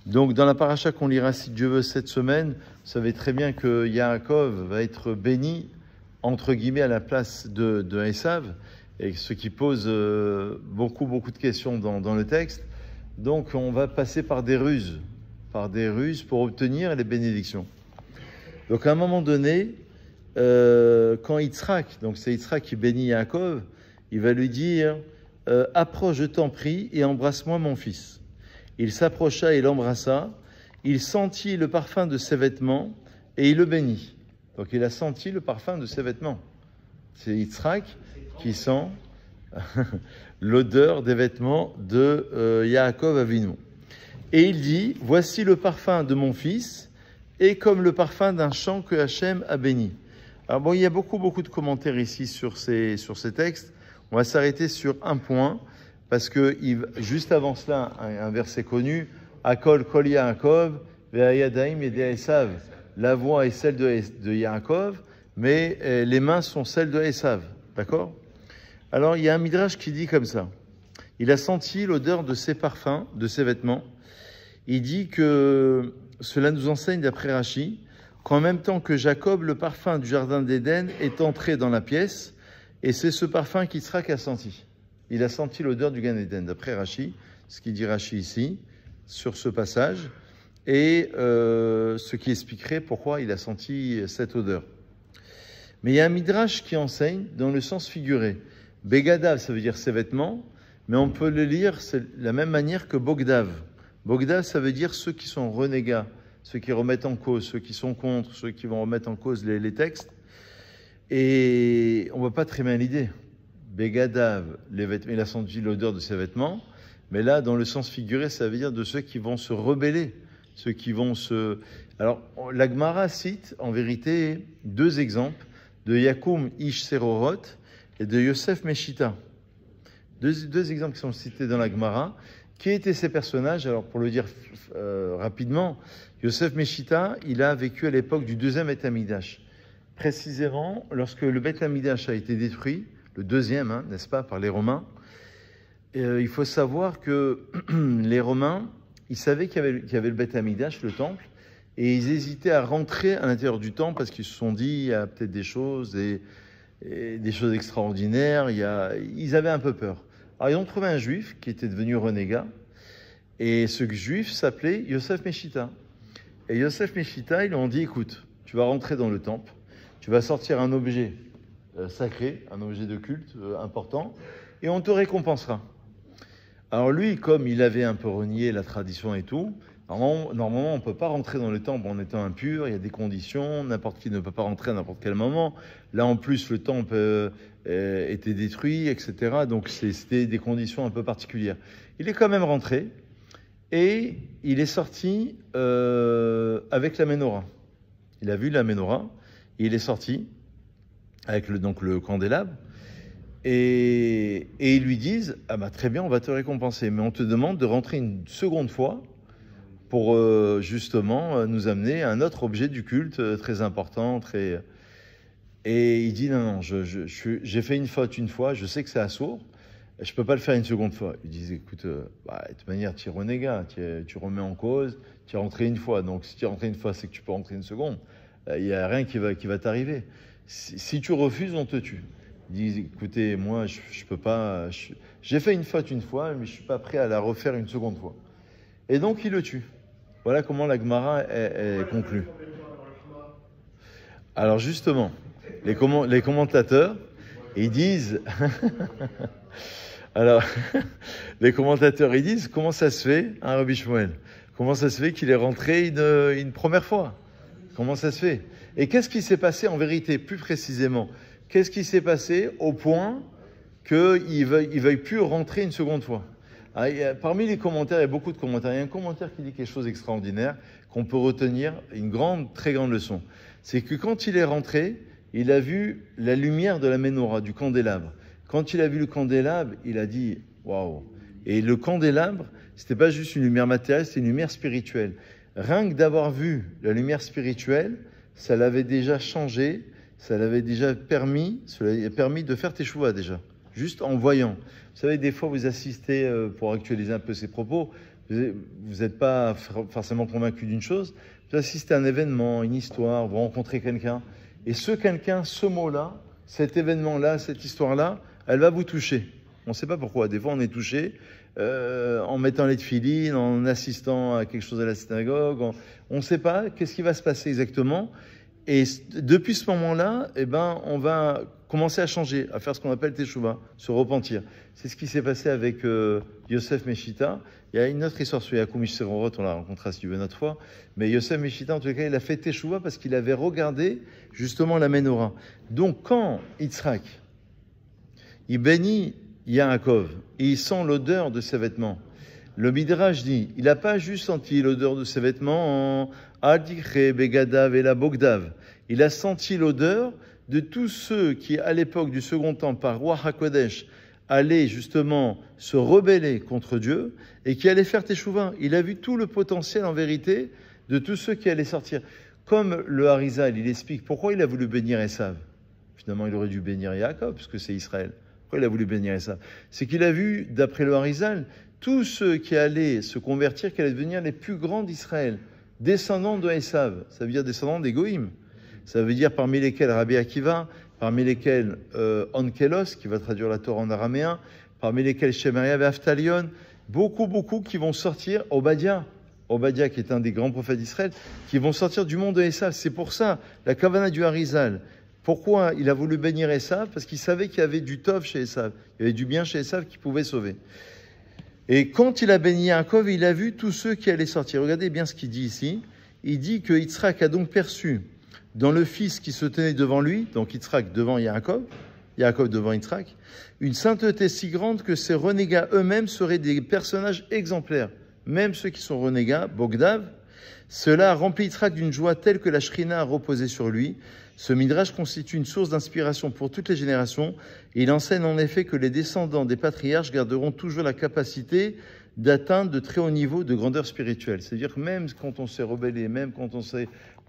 Donc, dans la paracha qu'on lira, si Dieu veut, cette semaine, vous savez très bien que Yaakov va être béni, entre guillemets, à la place de Esav, et ce qui pose beaucoup de questions dans le texte. Donc, on va passer par des ruses pour obtenir les bénédictions. Donc, à un moment donné, quand Yitzhak, donc c'est Yitzhak qui bénit Yaakov, il va lui dire « Approche, je t'en prie, et embrasse-moi mon fils ». Il s'approcha et l'embrassa. Il sentit le parfum de ses vêtements et il le bénit. Donc il a senti le parfum de ses vêtements. C'est Yitzhak qui sent l'odeur des vêtements de Yaakov Avinu. Et il dit, voici le parfum de mon fils et comme le parfum d'un champ que Hachem a béni. Alors bon, il y a beaucoup de commentaires ici sur ces textes. On va s'arrêter sur un point. Parce que juste avant cela, un verset connu, Akol Kol Yaakov, Ve'ayadaim et Esav. La voix est celle de Yaakov, mais les mains sont celles de Esav. D'accord? Alors il y a un midrash qui dit comme ça. Il a senti l'odeur de ses parfums, de ses vêtements. Il dit que cela nous enseigne, d'après Rashi, qu'en même temps que Jacob, le parfum du jardin d'Éden est entré dans la pièce, et c'est ce parfum qu'Yitzhak a senti. Il a senti l'odeur du Gan Eden, d'après Rashi, ce qu'il dit Rashi ici, sur ce passage, et ce qui expliquerait pourquoi il a senti cette odeur. Mais il y a un midrash qui enseigne dans le sens figuré. Begadav, ça veut dire ses vêtements, mais on peut le lire de la même manière que Bogdav. Bogdav, ça veut dire ceux qui sont renégats, ceux qui remettent en cause, ceux qui sont contre, ceux qui vont remettre en cause les textes. Et on ne voit pas très bien l'idée. Begadav, les vêtements, il a senti l'odeur de ses vêtements, mais là, dans le sens figuré, ça veut dire de ceux qui vont se rebeller, ceux qui vont se... Alors, la Gemara cite, en vérité, deux exemples, de Yakum Ish Serorot et de Yosef Meshita. Deux exemples qui sont cités dans la Gemara. Qui étaient ces personnages? Alors, pour le dire rapidement, Yosef Meshita, il a vécu à l'époque du deuxième Beth Amikdash. Précisément, lorsque le Beth Amikdash a été détruit, le deuxième, n'est-ce pas, par les Romains. Il faut savoir que les Romains, ils savaient qu'il y avait le Beth Amikdash, le temple, et ils hésitaient à rentrer à l'intérieur du temple parce qu'ils se sont dit, il y a peut-être des choses, et des choses extraordinaires, ils avaient un peu peur. Alors ils ont trouvé un juif qui était devenu renégat, et ce juif s'appelait Yosef Meshita. Et Yosef Meshita, ils lui ont dit, écoute, tu vas rentrer dans le temple, tu vas sortir un objet sacré, un objet de culte important, et on te récompensera. Alors lui, comme il avait un peu renié la tradition et tout, normalement on ne peut pas rentrer dans le temple en étant impur, il y a des conditions, n'importe qui ne peut pas rentrer à n'importe quel moment. Là en plus le temple était détruit, etc. Donc c'était des conditions un peu particulières. Il est quand même rentré, et il est sorti avec la menorah. Il a vu la menorah, et il est sorti avec le candélabre, et ils lui disent « Ah bah très bien, on va te récompenser, mais on te demande de rentrer une seconde fois pour justement nous amener un autre objet du culte très important, très... » Et il dit « Non, j'ai fait une faute une fois, je sais que c'est assourd, je ne peux pas le faire une seconde fois. » Ils disent « Écoute, de toute manière, tu es renégat, tu remets en cause, tu es rentré une fois, donc si tu es rentré une fois, c'est que tu peux rentrer une seconde. Il n'y a rien qui va t'arriver. Si tu refuses, on te tue. » Ils disent, écoutez, moi, je peux pas... J'ai fait une faute une fois, mais je ne suis pas prêt à la refaire une seconde fois. Et donc, il le tue. Voilà comment la Gemara est conclue. Alors, justement, les commentateurs, ils disent... Alors, les commentateurs, ils disent, comment ça se fait, Rabbi Shmuel? Comment ça se fait qu'il est rentré une première fois? Comment ça se fait? Et qu'est-ce qui s'est passé en vérité, plus précisément? Qu'est-ce qui s'est passé au point qu'il ne veuille plus rentrer une seconde fois? Alors, parmi les commentaires, il y a beaucoup de commentaires. Il y a un commentaire qui dit quelque chose d'extraordinaire, qu'on peut retenir, une très grande leçon. C'est que quand il est rentré, il a vu la lumière de la menorah, du candélabre. Quand il a vu le candélabre, il a dit « Waouh !» Et le candélabre, ce n'était pas juste une lumière matérielle, c'était une lumière spirituelle. Rien que d'avoir vu la lumière spirituelle, ça l'avait déjà changé, ça l'avait déjà permis de faire teshuva déjà, juste en voyant. Vous savez, des fois vous assistez, pour actualiser un peu ces propos, vous n'êtes pas forcément convaincu d'une chose, vous assistez à un événement, une histoire, vous rencontrez quelqu'un, et ce quelqu'un, ce mot-là, cet événement-là, cette histoire-là, elle va vous toucher. On ne sait pas pourquoi. Des fois, on est touché en mettant les tefilines, en assistant à quelque chose à la synagogue. On ne sait pas qu'est-ce qui va se passer exactement. Et depuis ce moment-là, eh ben, on va commencer à changer, à faire ce qu'on appelle teshuva, se repentir. C'est ce qui s'est passé avec Yosef Meshita. Il y a une autre histoire sur Yaakov Mishsevorot, on la rencontrera si tu veux une autre fois. Mais Yosef Meshita, en tout cas, il a fait teshuva parce qu'il avait regardé justement la menorah. Donc, quand Yitzhak, il bénit Yaakov et il sent l'odeur de ses vêtements, le Midrash dit, il n'a pas juste senti l'odeur de ses vêtements en Adikre, Begadav et la Bogdav. Il a senti l'odeur de tous ceux qui, à l'époque du Second Temple, par Roi HaKodesh, allaient justement se rebeller contre Dieu et qui allaient faire teshuva. Il a vu tout le potentiel en vérité de tous ceux qui allaient sortir. Comme le Harizal, il explique pourquoi il a voulu bénir Esav. Finalement, il aurait dû bénir Yaakov, puisque c'est Israël. Pourquoi il a voulu bénir Esav? C'est qu'il a vu, d'après le Harizal, tous ceux qui allaient se convertir, qui allaient devenir les plus grands d'Israël, descendants de Esav, ça veut dire descendants des Goïm. Ça veut dire parmi lesquels Rabbi Akiva, parmi lesquels Onkelos, qui va traduire la Torah en araméen, parmi lesquels Shemaria et Aftalion, beaucoup qui vont sortir, Obadiah qui est un des grands prophètes d'Israël, qui vont sortir du monde de Esav. C'est pour ça, la Kavana du Harizal. Pourquoi il a voulu bénir Esav? Parce qu'il savait qu'il y avait du tov chez Esav, il y avait du bien chez Esav qui pouvait sauver. Et quand il a béni Yaakov, il a vu tous ceux qui allaient sortir. Regardez bien ce qu'il dit ici. Il dit que Yitzhak a donc perçu dans le fils qui se tenait devant lui, donc Yitzhak devant Yaakov devant Yitzhak, une sainteté si grande que ces renégats eux-mêmes seraient des personnages exemplaires. Même ceux qui sont renégats, Bogdav, cela a rempli Yitzhak d'une joie telle que la Shrina a reposé sur lui. Ce midrash constitue une source d'inspiration pour toutes les générations. Et il enseigne en effet que les descendants des patriarches garderont toujours la capacité d'atteindre de très hauts niveaux de grandeur spirituelle. C'est-à-dire que même quand on s'est rebellé, même quand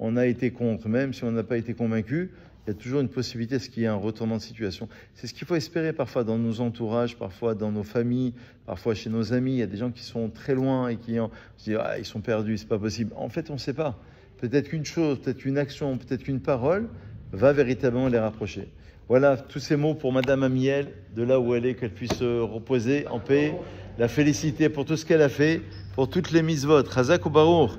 on a été contre, même si on n'a pas été convaincu, il y a toujours une possibilité à ce qu'il y ait un retournement de situation. C'est ce qu'il faut espérer parfois dans nos entourages, parfois dans nos familles, parfois chez nos amis. Il y a des gens qui sont très loin et qui se disent « Ah, ils sont perdus, c'est pas possible ». En fait, on ne sait pas. Peut-être qu'une chose, peut-être une action, peut-être qu'une parole va véritablement les rapprocher. Voilà tous ces mots pour Madame Amiel, de là où elle est, qu'elle puisse se reposer en paix. La féliciter pour tout ce qu'elle a fait, pour toutes les mitzvot. Chazak ou Baruch.